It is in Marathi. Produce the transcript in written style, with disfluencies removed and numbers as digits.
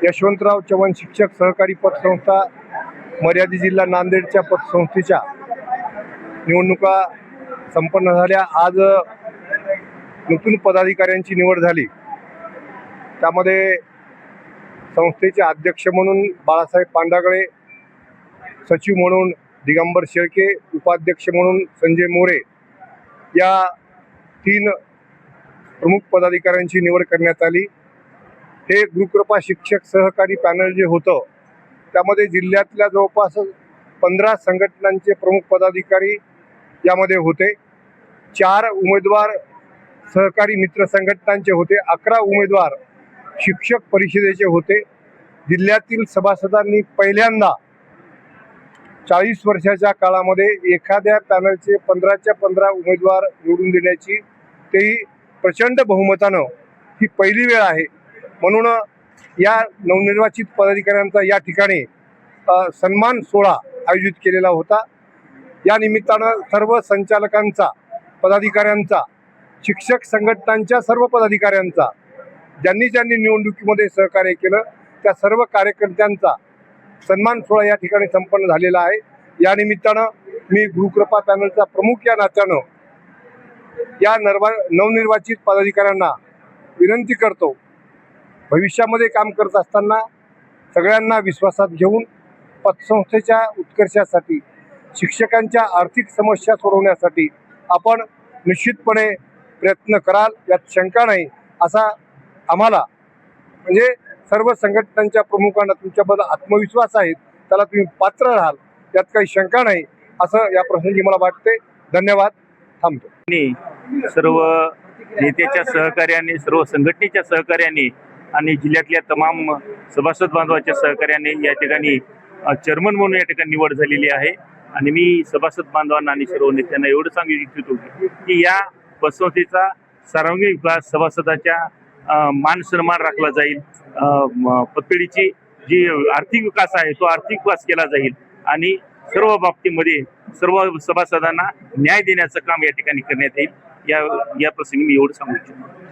यशवंतराव चव्हाण शिक्षक सहकारी पतसंस्था मर्यादित जिल्हा नांदेडच्या पतसंस्थेच्या निवडणुका संपन्न झाल्या। आज नूतन पदाधिकाऱ्यांची निवड झाली। त्यामध्ये संस्थेचे अध्यक्ष म्हणून बाळासाहेब पांडागळे, सचिव म्हणून दिगंबर शेळके, उपाध्यक्ष म्हणून संजय मोरे या 3 प्रमुख पदाधिकाऱ्यांची निवड करण्यात आली। हे गुरुकृपा शिक्षक सहकारी पॅनल जे होतं त्यामध्ये जिल्ह्यातल्या जवळपास 15 संघटनांचे प्रमुख पदाधिकारी यामध्ये होते। 4 उमेदवार सहकारी मित्र संघटनांचे होते। 11 उमेदवार शिक्षक परिषदेचे होते। जिल्ह्यातील सभासदांनी पहिल्यांदा 40 वर्षाच्या काळामध्ये एखाद्या पॅनलचे 15च्या 15 उमेदवार निवडून देण्याची, तेही प्रचंड बहुमतानं, ही पहिली वेळ आहे। म्हणून या नवनिर्वाचित पदाधिकाऱ्यांचा या ठिकाणी सन्मान सोहळा आयोजित केलेला होता। या निमित्तानं सर्व संचालकांचा, पदाधिकाऱ्यांचा, शिक्षक संघटनांच्या सर्व पदाधिकाऱ्यांचा, ज्यांनी निवडणुकीमध्ये सहकार्य केलं त्या सर्व कार्यकर्त्यांचा सन्मान सोहळा या ठिकाणी संपन्न झालेला आहे। या निमित्तानं मी गुरुकृपा पॅनलचा प्रमुख या नात्यानं या नवनिर्वाचित पदाधिकाऱ्यांना विनंती करतो, भविष्यामध्ये काम करत असताना सगळ्यांना विश्वासात घेऊन पतसंस्थेच्या उत्कर्षासाठी, शिक्षकांच्या आर्थिक समस्या सोडवण्यासाठी आपण निश्चितपणे प्रयत्न कराल यात शंका नाही। असा आम्हाला, म्हणजे सर्व संघटनांच्या प्रमुखांना तुमच्याबद्दल आत्मविश्वास आहे, त्याला तुम्ही पात्र राहाल यात काही शंका नाही, असं या प्रसंगी मला वाटते। धन्यवाद। थांबतो। सर्व नेत्याच्या सहकार्याने, सर्व संघटनेच्या सहकार्याने आणि जिल्ह्यातल्या तमाम सभासद बांधवाच्या सहकार्याने या ठिकाणी चेअरमन म्हणून या ठिकाणी निवड झालेली आहे। आणि मी सभासद बांधवांना आणि सर्व नेत्यांना एवढं सांगू इच्छितो की या पतसंस्थेचा सर्वांगीण विकास, सभासदाच्या मान सन्मान राखला जाईल, पतपेढीची जी आर्थिक विकास आहे तो आर्थिक विकास केला जाईल आणि सर्व बाबतीमध्ये सर्व सभासदांना न्याय देण्याचं काम या ठिकाणी करण्यात येईल। या प्रसंगी मी एवढं सांगू इच्छितो।